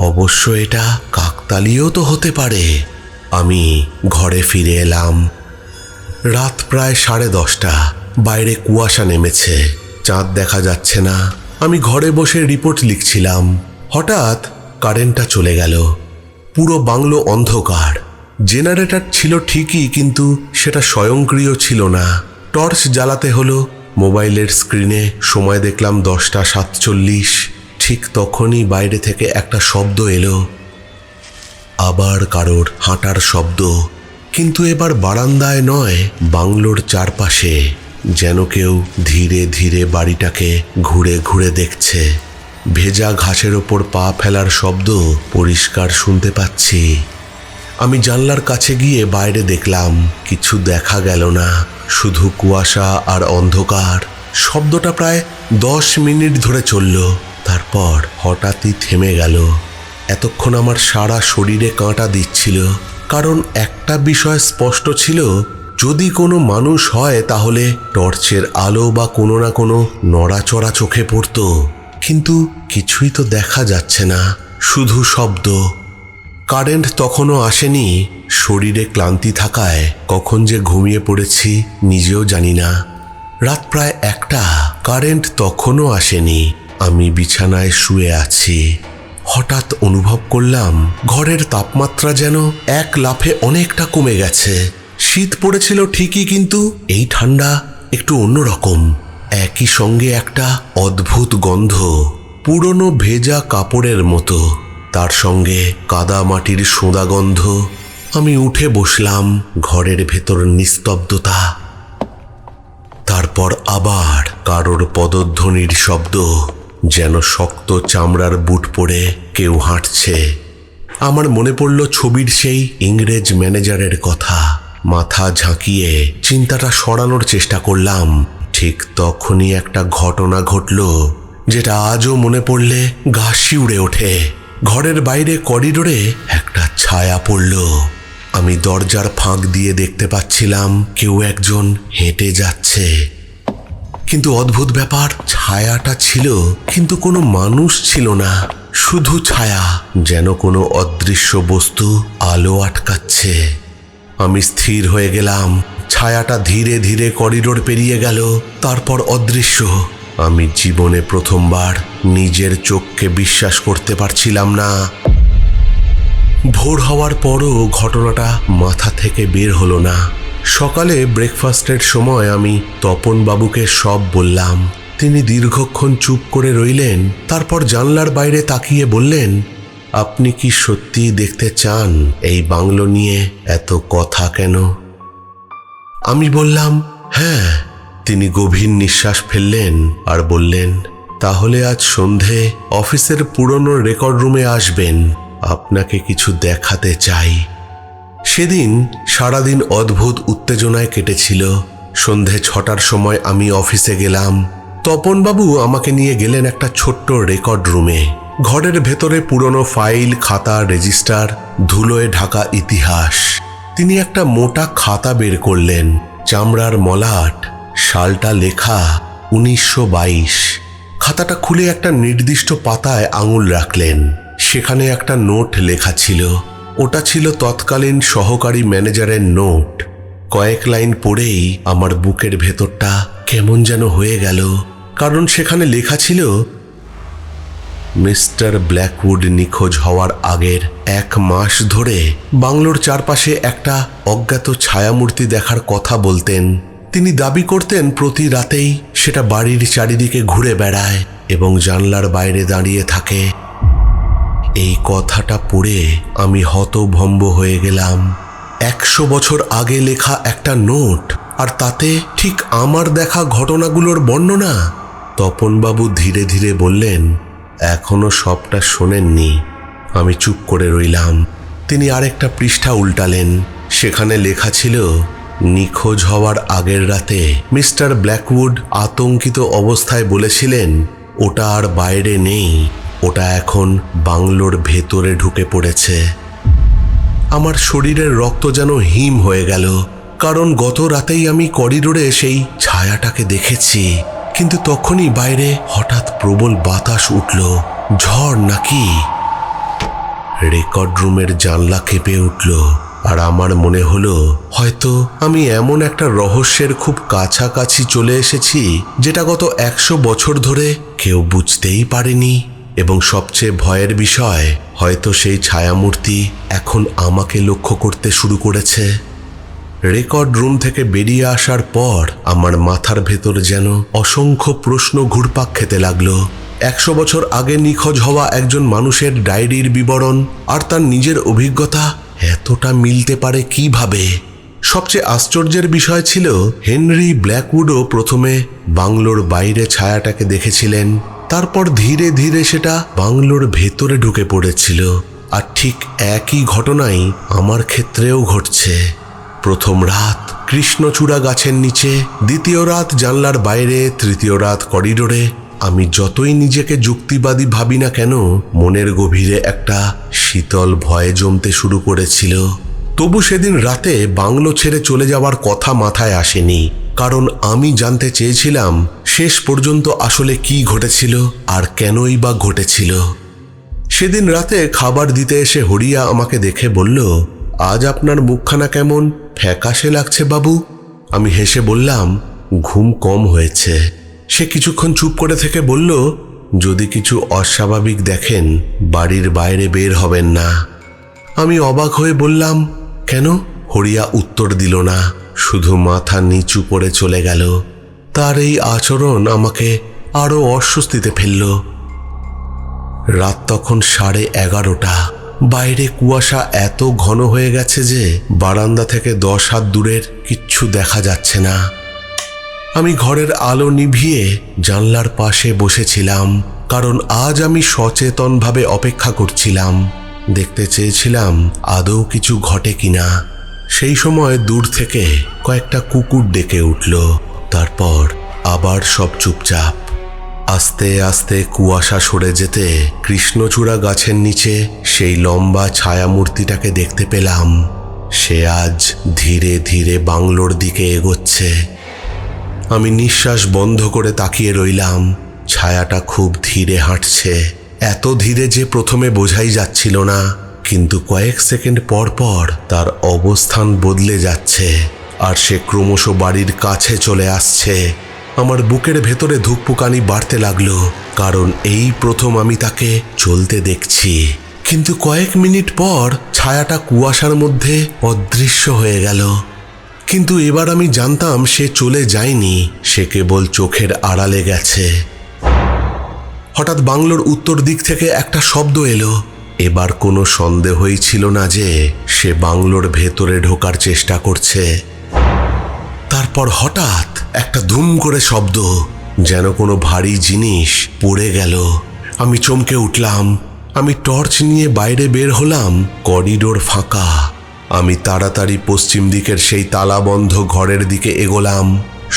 Speaker 1: অবশ্য এটা কাকতালীয় তো হতে পারে। আমি ঘরে ফিরে এলাম। রাত প্রায় 10:30। বাইরে কুয়াশা নেমেছে, চাঁদ দেখা যাচ্ছে না। আমি ঘরে বসে রিপোর্ট লিখছিলাম। হঠাৎ কারেন্টটা চলে গেল। পুরো বাংলো অন্ধকার। জেনারেটর ছিল ঠিকই, কিন্তু সেটা স্বয়ংক্রিয় ছিল না। টর্চ জ্বালাতে হলো। মোবাইলের স্ক্রিনে সময় দেখলাম 10:47। ঠিক তখনই বাইরে থেকে একটা শব্দ এলো। আবার কারোর হাঁটার শব্দ, কিন্তু এবার বারান্দায় নয়, বাংলোর চারপাশে। যেন কেউ ধীরে ধীরে বাড়িটাকে ঘুরে ঘুরে দেখছে। ভেজা ঘাসের ওপর পা ফেলার শব্দ পরিষ্কার শুনতে পাচ্ছি। আমি জানলার কাছে গিয়ে বাইরে দেখলাম, কিছু দেখা গেল না, শুধু কুয়াশা আর অন্ধকার। শব্দটা প্রায় 10 মিনিট ধরে চলল। তারপর হঠাৎই থেমে গেল। এতক্ষণ আমার সারা শরীরে কাঁটা দিচ্ছিল, কারণ একটা বিষয় স্পষ্ট ছিল, যদি কোনো মানুষ হয় তাহলে টর্চের আলো বা কোনো না কোনো নড়াচড়া চোখে পড়ত। কিন্তু কিছুই তো দেখা যাচ্ছে না, শুধু শব্দ। কারেন্ট তখনও আসেনি। শরীরে ক্লান্তি থাকায় কখন যে ঘুমিয়ে পড়েছি নিজেও জানি না। রাত প্রায় 1টা। কারেন্ট তখনও আসেনি। আমি বিছানায় শুয়ে আছি। হঠাৎ অনুভব করলাম ঘরের তাপমাত্রা যেন এক লাফে অনেকটা কমে গেছে। শীত পড়েছিল ঠিকই, কিন্তু এই ঠান্ডা একটু অন্যরকম। একই সঙ্গে একটা অদ্ভুত গন্ধ, পুরনো ভেজা কাপড়ের মতো, তার সঙ্গে কাদা মাটির সোঁদা গন্ধ। আমি উঠে বসলাম। ঘরের ভেতর নিস্তব্ধতা। তারপর তারপর আবার কারোর পদধ্বনির শব্দ, যেন শক্ত চামড়ার বুট পরে কেউ হাঁটছে। আমার মনে পড়ল ছবির সেই ইংরেজ ম্যানেজারের কথা। মাথা ঝাঁকিয়ে চিন্তাটা সরানোর চেষ্টা করলাম। ঠিক তখনই একটা ঘটনা ঘটল, যেটা আজও মনে পড়লে গা শিউরে ওঠে। ঘরের বাইরে করিডোরে একটা ছায়া পড়ল। আমি দরজার ফাঁক দিয়ে দেখতে পাচ্ছিলাম কেউ একজন হেঁটে যাচ্ছে। কিন্তু অদ্ভুত ব্যাপার, ছায়াটা ছিল কিন্তু কোনো মানুষ ছিল না, শুধু ছায়া, যেন কোনো অদৃশ্য বস্তু আলো আটকাচ্ছে। আমি স্থির হয়ে গেলাম। ছায়াটা ধীরে ধীরে করিডোর পেরিয়ে গেল, তারপর অদৃশ্য। আমি জীবনে প্রথমবার নিজের চোখকে বিশ্বাস করতে পারছিলাম না। ভোর হওয়ার পরও ঘটনাটা মাথা থেকে বের হলো না। সকালে ব্রেকফাস্টের সময় আমি তপন বাবুকে সব বললাম। তিনি দীর্ঘক্ষণ চুপ করে রইলেন, তারপর জানলার বাইরে তাকিয়ে বললেন, আপনি কি সত্যি দেখতে চান এই বাংলো নিয়ে এত কথা কেন? আমি বললাম, হ্যাঁ। তিনি গভীর নিঃশ্বাস ফেললেন আর বললেন, তাহলে আজ সন্ধে অফিসের পুরনো রেকর্ড রুমে আসবেন, আপনাকে কিছু দেখাতে চাই। সেদিন সারাদিন অদ্ভুত উত্তেজনায় কেটেছিল। সন্ধে 6টার সময় আমি অফিসে গেলাম। তপনবাবু আমাকে নিয়ে গেলেন একটা ছোট্ট রেকর্ড রুমে। ঘরের ভেতরে পুরনো ফাইল, খাতা, রেজিস্টার, ধুলোয় ঢাকা ইতিহাস। তিনি একটা মোটা খাতা বের করলেন, চামড়ার মলাট, সালটা লেখা 1922। খাতাটা খুলে একটা নির্দিষ্ট পাতায় আঙুল রাখলেন। সেখানে একটা নোট লেখা ছিল। ওটা ছিল তৎকালীন সহকারী ম্যানেজারের নোট। কয়েক লাইন পড়েই আমার বুকের ভেতরটা কেমন যেন হয়ে গেল, কারণ সেখানে লেখা ছিল, মিস্টার ব্ল্যাকউড নিখোঁজ হওয়ার আগের 1 মাস ধরে বাংলোর চারপাশে একটা অজ্ঞাত ছায়ামূর্তি দেখার কথা বলতেন। তিনি দাবি করতেন প্রতি রাতেই সেটা বাড়ির চারিদিকে ঘুরে বেড়ায় এবং জানলার বাইরে দাঁড়িয়ে থাকে। এই কথাটা পড়ে আমি হতভম্ব হয়ে গেলাম। 100 বছর আগে লেখা একটা নোট, আর তাতে ঠিক আমার দেখা ঘটনাগুলোর বর্ণনা। তপনবাবু ধীরে ধীরে বললেন, এখনো সবটা শোনেননি। আমি চুপ করে রইলাম। তিনি আরেকটা পৃষ্ঠা উল্টালেন। সেখানে লেখা ছিল, নিখোঁজ হওয়ার আগের রাতে মিস্টার ব্ল্যাকউড আতঙ্কিত অবস্থায় বলেছিলেন, ওটা আর বাইরে নেই, ওটা এখন বাংলোর ভেতরে ঢুকে পড়েছে। আমার শরীরের রক্ত যেন হিম হয়ে গেল, কারণ গত রাতেই আমি করিডোরে সেই ছায়াটাকে দেখেছি। কিন্তু তখনই বাইরে হঠাৎ প্রবল বাতাস উঠল। ঝড় নাকি? রেকর্ড রুমের জানলা কেঁপে উঠল, আর আমার মনে হলো হয়তো আমি এমন একটা রহস্যের খুব কাছাকাছি চলে এসেছি, যেটা গত 100 বছর ধরে কেউ বুঝতেই পারেনি। এবং সবচেয়ে ভয়ের বিষয়, হয়তো সেই ছায়ামূর্তি এখন আমাকে লক্ষ্য করতে শুরু করেছে। রেকর্ড রুম থেকে বেরিয়ে আসার পর আমার মাথার ভেতর যেন অসংখ্য প্রশ্ন ঘুরপাক খেতে লাগলো। 100 বছর আগে নিখোঁজ হওয়া একজন মানুষের ডায়েরির বিবরণ আর তার নিজের অভিজ্ঞতা এতটা মিলতে পারে কিভাবে? সবচেয়ে আশ্চর্যের বিষয় ছিল, হেনরি ব্ল্যাকউডও প্রথমে বাংলোর বাইরে ছায়াটাকে দেখেছিলেন, তারপর ধীরে ধীরে সেটা বাংলোর ভেতরে ঢুকে পড়েছিল। আর ঠিক একই ঘটনাই আমার ক্ষেত্রেও ঘটছে। প্রথম রাত কৃষ্ণচূড়া গাছের নিচে, দ্বিতীয় রাত জানলার বাইরে, তৃতীয় রাত করিডোরে। আমি যতই নিজেকে যুক্তিবাদী ভাবি না কেন, মনের গভীরে একটা শীতল ভয় জমতে শুরু করেছিল। তবু সেদিন রাতে বাংলো ছেড়ে চলে যাওয়ার কথা মাথায় আসেনি, কারণ আমি জানতে চেয়েছিলাম শেষ পর্যন্ত আসলে কি ঘটেছিল আর কেনই বা ঘটেছিল। সেদিন রাতে খাবার দিতে এসে হরিয়া আমাকে দেখে বলল, আজ আপনার মুখখানা কেমন ফ্যাকাশে লাগছে বাবু। আমি হেসে বললাম, ঘুম কম হয়েছে। সে কিছুক্ষণ চুপ করে থেকে বলল, যদি কিছু অস্বাভাবিক দেখেন বাড়ির বাইরে বের হবেন না। আমি অবাক হয়ে বললাম, কেন? হরিয়া উত্তর দিল না, শুধু মাথা নিচু করে চলে গেল। তার এই আচরণ আমাকে আরো অস্বস্তিতে ফেলল। রাত তখন 11:30। বাইরে কুয়াশা এত ঘন হয়ে গেছে যে বারান্দা থেকে 10 হাত দূরের কিচ্ছু দেখা যাচ্ছে না। আমি ঘরের আলো নিভিয়ে জানলার পাশে বসেছিলাম, কারণ আজ আমি সচেতনভাবে অপেক্ষা করছিলাম। দেখতে চেয়েছিলাম আদৌ কিছু ঘটে কিনা। সেই সময় দূর থেকে কয়েকটা কুকুর ডেকে উঠল। তারপর আবার সব চুপচাপ। আস্তে আস্তে কুয়াশা সরে যেতে কৃষ্ণচূড়া গাছের নিচে সেই লম্বা ছায়ামূর্তিটাকে দেখতে পেলাম। সে আজ ধীরে ধীরে বাংলোর দিকে এগোচ্ছে। আমি নিঃশ্বাস বন্ধ করে তাকিয়ে রইলাম। ছায়াটা খুব ধীরে হাঁটছে, এত ধীরে যে প্রথমে বোঝাই যাচ্ছিল না, কিন্তু কয়েক সেকেন্ড পর পর তার অবস্থান বদলে যাচ্ছে আর সে ক্রমশ বাড়ির কাছে চলে আসছে। আমার বুকের ভেতরে ধুকপুকানি বাড়তে লাগলো, কারণ এই প্রথম আমি তাকে চলতে দেখছি। কিন্তু কয়েক মিনিট পর ছায়াটা কুয়াশার মধ্যে অদৃশ্য হয়ে গেল। কিন্তু এবার আমি জানতাম সে চলে যায়নি, সে কেবল চোখের আড়ালে গেছে। হঠাৎ বাংলোর উত্তর দিক থেকে একটা শব্দ এলো। এবার কোনো সন্দেহই ছিল না যে সে বাংলোর ভেতরে ঢোকার চেষ্টা করছে। তারপর হঠাৎ একটা ধুম করে শব্দ, যেন কোনো ভারী জিনিস পড়ে গেল। আমি চমকে উঠলাম। আমি টর্চ নিয়ে বাইরে বের হলাম। করিডোর ফাঁকা। আমি তাড়াতাড়ি পশ্চিম দিকের সেই তালাবন্ধ ঘরের দিকে এগোলাম।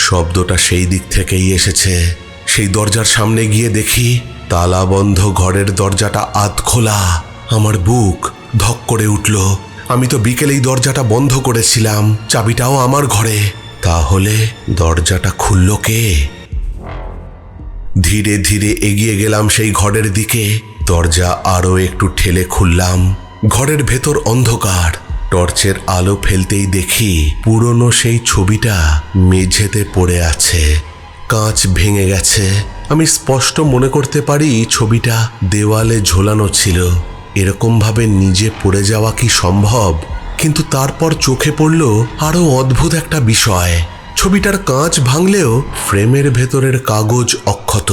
Speaker 1: শব্দটা সেই দিক থেকেই এসেছে। সেই দরজার সামনে গিয়ে দেখি তালাবন্ধ ঘরের দরজাটা আধ খোলা। আমার বুক ধক করে উঠল। আমি তো বিকেলেই দরজাটা বন্ধ করেছিলাম, চাবিটাও আমার ঘরে। তাহলে দরজাটা খুলল কে? ধীরে ধীরে এগিয়ে গেলাম সেই ঘরের দিকে। দরজা আরো একটু ঠেলে খুললাম। ঘরের ভেতর অন্ধকার। টর্চের আলো ফেলতেই দেখি পুরনো সেই ছবিটা মেঝেতে পড়ে আছে। কাঁচ ভেঙে গেছে। আমি স্পষ্ট মনে করতে পারি ছবিটা দেওয়ালে ঝোলানো ছিল। এরকমভাবে নিজে পড়ে যাওয়া কি সম্ভব? কিন্তু তারপর চোখে পড়ল আরো অদ্ভুত একটা বিষয়। ছবিটার কাঁচ ভাঙলেও ফ্রেমের ভেতরের কাগজ অক্ষত।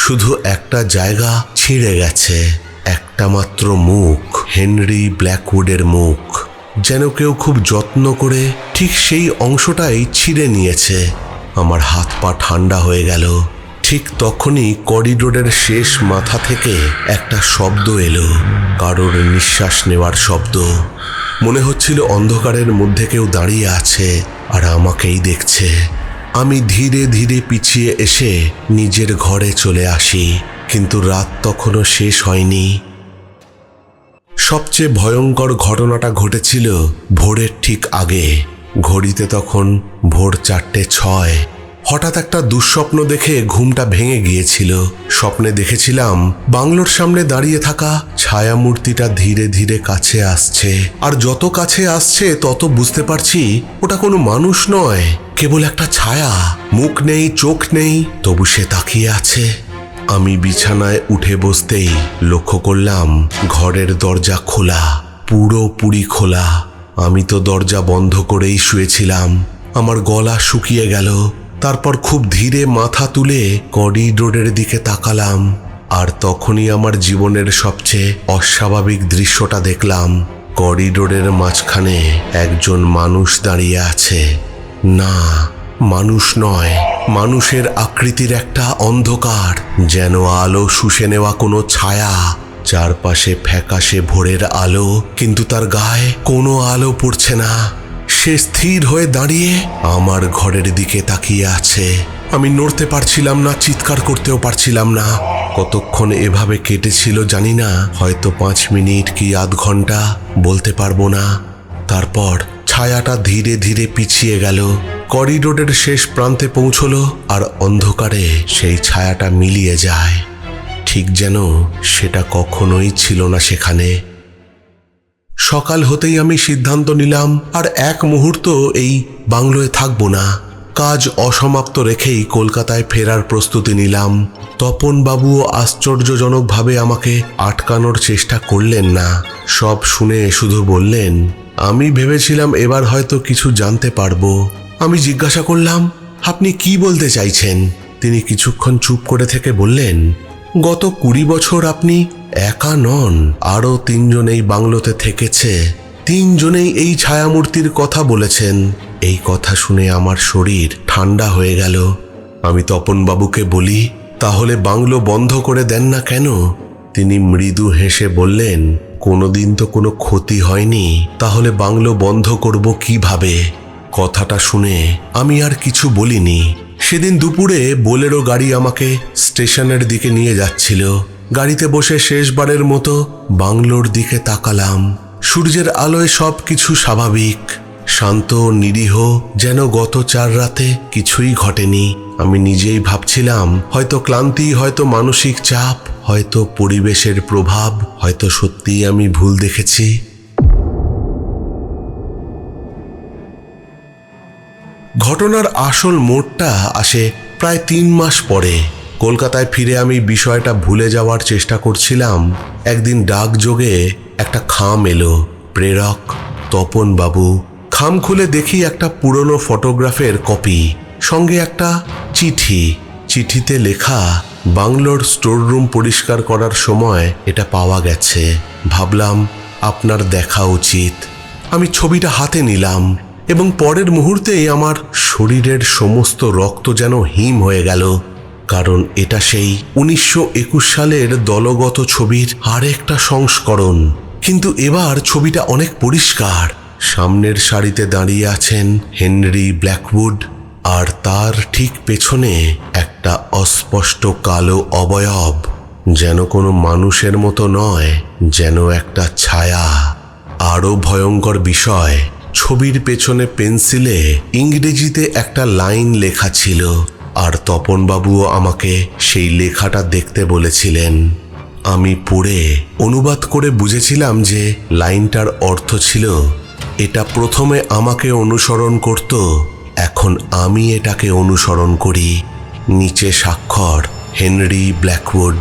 Speaker 1: শুধু একটা জায়গা ছিঁড়ে গেছে। একটা মাত্র মুখ, হেনরি ব্ল্যাকউডের মুখ। যেন কেউ খুব যত্ন করে ঠিক সেই অংশটাই ছিঁড়ে নিয়েছে। আমার হাত পা ঠান্ডা হয়ে গেল। ঠিক তখনই করিডোরের শেষ মাথা থেকে একটা শব্দ এলো, কারোর নিঃশ্বাস নেওয়ার শব্দ। মনে হচ্ছিল অন্ধকারের মধ্যে কেউ দাঁড়িয়ে আছে আর আমাকেই দেখছে। আমি ধীরে ধীরে পিছিয়ে এসে নিজের ঘরে চলে আসি। কিন্তু রাত তখনও শেষ হয়নি। সবচেয়ে ভয়ঙ্কর ঘটনাটা ঘটেছিল ভোরের ঠিক আগে। ঘড়িতে তখন ভোর 4:06। হঠাৎ একটা দুঃস্বপ্ন দেখে ঘুমটা ভেঙে গিয়েছিল। স্বপ্নে দেখেছিলাম বাংলোর সামনে দাঁড়িয়ে থাকা ছায়ামূর্তিটা ধীরে ধীরে কাছে আসছে। আর যত কাছে আসছে তত বুঝতে পারছি ওটা কোনো মানুষ নয়, কেবল একটা ছায়া। মুখ নেই, চোখ নেই, তবু সে তাকিয়ে আছে। আমি বিছানায় উঠে বসতেই লক্ষ্য করলাম ঘরের দরজা খোলা, পুরোপুরি খোলা। আমি তো দরজা বন্ধ করেই শুয়েছিলাম। আমার গলা শুকিয়ে গেল। তারপর খুব ধীরে মাথা তুলে করিডোরের দিকে তাকালাম। আর তখনই আমার জীবনের সবচেয়ে অস্বাভাবিক দৃশ্যটা দেখলাম। করিডোরের মাঝখানে একজন মানুষ দাঁড়িয়ে আছে। না, মানুষ নয়, মানুষের আকৃতির একটা অন্ধকার, যেন আলো শুষে নেওয়া কোনো ছায়া। চারপাশে ফ্যাকাশে ভোরের আলো, কিন্তু তার গায়ে কোনো আলো পড়ছে না। সে স্থির হয়ে দাঁড়িয়ে আমার ঘরের দিকে তাকিয়ে আছে। আমি নড়তে পারছিলাম না, চিৎকার করতেও পারছিলাম না। কতক্ষণ এভাবে কেটেছিল জানি না, হয়তো 5 মিনিট কি আধ ঘন্টা, বলতে পারবো না। তারপর ছায়াটা ধীরে ধীরে পিছিয়ে গেল, করিডোরের শেষ প্রান্তে পৌঁছলো, আর অন্ধকারে সেই ছায়াটা মিলিয়ে যায়, ঠিক যেন সেটা কখনোই ছিল না সেখানে। সকাল হতেই আমি সিদ্ধান্ত নিলাম আর এক মুহূর্ত এই বাংলোয় থাকবো না। কাজ অসমাপ্ত রেখেই কলকাতায় ফেরার প্রস্তুতি নিলাম। তপনবাবুও আশ্চর্যজনকভাবে আমাকে আটকানোর চেষ্টা করলেন না। সব শুনে শুধু বললেন, আমি ভেবেছিলাম এবার হয়তো কিছু জানতে পারবো। আমি জিজ্ঞাসা করলাম, আপনি কি বলতে চাইছেন? তিনি কিছুক্ষণ চুপ করে থেকে বললেন, গত 20 বছর আপনি একা নন, আরও 3 জন এই বাংলোতে থেকেছে। 3 জনেই এই ছায়ামূর্তির কথা বলেছেন। এই কথা শুনে আমার শরীর ঠান্ডা হয়ে গেল। আমি তপনবাবুকে বলি, তাহলে বাংলো বন্ধ করে দেন না কেন? তিনি মৃদু হেসে বললেন, কোনোদিন তো কোনো ক্ষতি হয়নি, তাহলে বাংলো বন্ধ করব কিভাবে? কথাটা শুনে আমি আর কিছু বলিনি। সেদিন দুপুরে বোলেরো গাড়ি আমাকে স্টেশনের দিকে নিয়ে যাচ্ছিল। গাড়িতে বসে শেষবারের মতো বাংলোর দিকে তাকালাম। সূর্যের আলোয় সব কিছু স্বাভাবিক, শান্ত, নিরীহ, যেন গত 4 রাতে কিছুই ঘটেনি। আমি নিজেই ভাবছিলাম, হয়তো ক্লান্তি, হয়তো মানসিক চাপ, হয়তো পরিবেশের প্রভাব, হয়তো সত্যিই আমি ভুল দেখেছি। ঘটনার আসল মোড়টা আসে প্রায় 3 মাস পরে। কলকাতায় ফিরে আমি বিষয়টা ভুলে যাওয়ার চেষ্টা করছিলাম। একদিন ডাকযোগে একটা খাম এলো। প্রেরক তপনবাবু। খাম খুলে দেখি একটা পুরনো ফটোগ্রাফের কপি, সঙ্গে একটা চিঠি। চিঠিতে লেখা, বাংলোর স্টোররুম পরিষ্কার করার সময় এটা পাওয়া গেছে, ভাবলাম আপনার দেখা উচিত। আমি ছবিটা হাতে নিলাম এবং পরের মুহূর্তেই আমার শরীরের সমস্ত রক্ত যেন হিম হয়ে গেল। কারণ এটা সেই 1921 সালের দলগত ছবির আরেকটা সংস্করণ। কিন্তু এবার ছবিটা অনেক পরিষ্কার। সামনের সারিতে দাঁড়িয়ে আছেন হেনরি ব্ল্যাকউড, আর তার ঠিক পেছনে একটা অস্পষ্ট কালো অবয়ব, যেন কোনো মানুষের মতো নয়, যেন একটা ছায়া। আরও ভয়ঙ্কর বিষয়, ছবির পেছনে পেন্সিলে ইংরেজিতে একটা লাইন লেখা ছিল, আর তপনবাবুও আমাকে সেই লেখাটা দেখতে বলেছিলেন। আমি পড়ে অনুবাদ করে বুঝেছিলাম যে লাইনটার অর্থ ছিল, এটা প্রথমে আমাকে অনুসরণ করত, এখন আমি এটাকে অনুসরণ করি। নিচে স্বাক্ষর হেনরি ব্ল্যাকউড।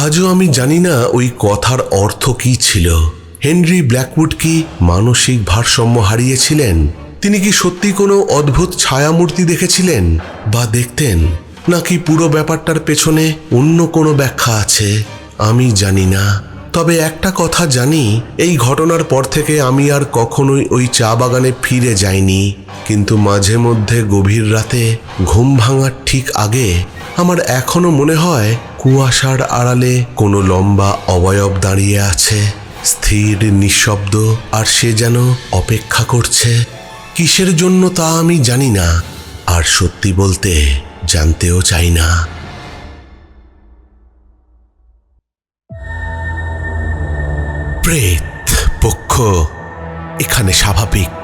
Speaker 1: আজও আমি জানি না ওই কথার অর্থ কি ছিল। হেনরি ব্ল্যাকউড কি মানসিক ভারসাম্য হারিয়েছিলেন? তিনি কি সত্যি কোনো অদ্ভুত ছায়ামূর্তি দেখেছিলেন বা দেখতেন, নাকি পুরো ব্যাপারটার পেছনে অন্য কোনো ব্যাখ্যা আছে? আমি জানি না। তবে একটা কথা জানি, এই ঘটনার পর থেকে আমি আর কখনোই ওই চা বাগানে ফিরে যাইনি। কিন্তু মাঝে মধ্যে গভীর রাতে ঘুম ভাঙার ঠিক আগে আমার এখনো মনে হয় কুয়াশার আড়ালে কোনো লম্বা অবয়ব দাঁড়িয়ে আছে, স্থির, নিঃশব্দ, আর সে যেন অপেক্ষা করছে। কিসের জন্য তা আমি জানি না, আর সত্যি বলতে জানতেও চাই না। প্রেত পক্ষ এখানে স্বাভাবিক,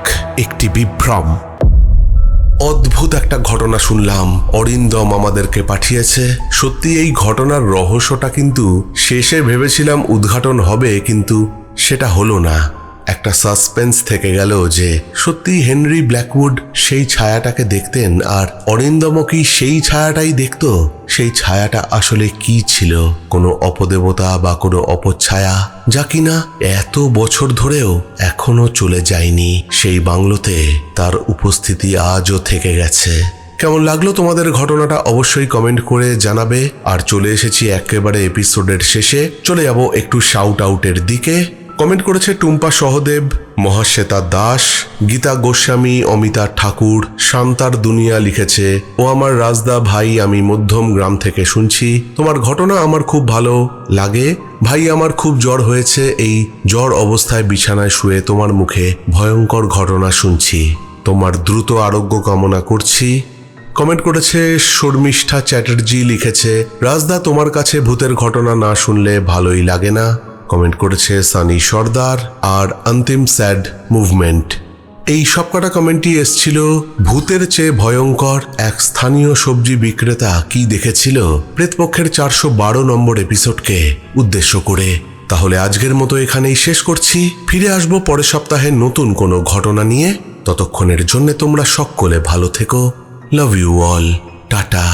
Speaker 1: একটি বিভ্রম। অদ্ভুত একটা ঘটনা শুনলাম, অরিন্দম আমাদেরকে পাঠিয়েছে। সত্যি এই ঘটনার রহস্যটা কিন্তু শেষে ভেবেছিলাম উদ্ঘাটন হবে, কিন্তু সেটা হলো না। একটা সাসপেন্স থেকে গেল যে সত্যি হেনরি ব্ল্যাকউড সেই ছায়াটাকে দেখতেন, আর অরিন্দমও কি সেই ছায়াটাই দেখত? সেই ছায়াটা আসলে কি ছিল? কোনো অপদেবতা বা কোনো অপচ্ছায়া, যা কিনা এত বছর ধরেও এখনো চলে যায়নি। সেই বাংলোতে তার উপস্থিতি আজও থেকে গেছে। কেমন লাগলো তোমাদের ঘটনাটা অবশ্যই কমেন্ট করে জানাবে। আর চলে এসেছি একেবারে এপিসোডের শেষে, চলে যাব একটু শাউট আউটের দিকে। কমেন্ট করেছে টুম্পা সহদেব, মহাশ্বেতা দাস, গীতা গোস্বামী, অমিতা ঠাকুর, শান্তার দুনিয়া লিখেছে, ও আমার রাজদা ভাই, আমি মধ্যম গ্রাম থেকে শুনছি, তোমার ঘটনা আমার খুব ভালো লাগে ভাই। আমার খুব জ্বর হয়েছে, এই জ্বর অবস্থায় বিছানায় শুয়ে তোমার মুখে ভয়ঙ্কর ঘটনা শুনছি, তোমার দ্রুত আরোগ্য কামনা করছি। কমেন্ট করেছে শর্মিষ্ঠা চ্যাটার্জি, লিখেছে, রাজদা তোমার কাছে ভূতের ঘটনা না শুনলে ভালোই লাগে না। কমেন্ট করেছে সানি সর্দার আর অন্তিম স্যাড মুভমেন্ট। এই সবকটা কমেন্টই এসছিল ভূতের চেয়ে ভয়ঙ্কর এক স্থানীয় সবজি বিক্রেতা কি দেখেছিল প্রেতপক্ষের 412 নম্বর এপিসোডকে উদ্দেশ্য করে। তাহলে আজকের মতো এখানেই শেষ করছি। ফিরে আসবো পরের সপ্তাহে নতুন কোনো ঘটনা নিয়ে। ততক্ষণের জন্য তোমরা সকলে ভালো থেকো। Love you all. টাটা।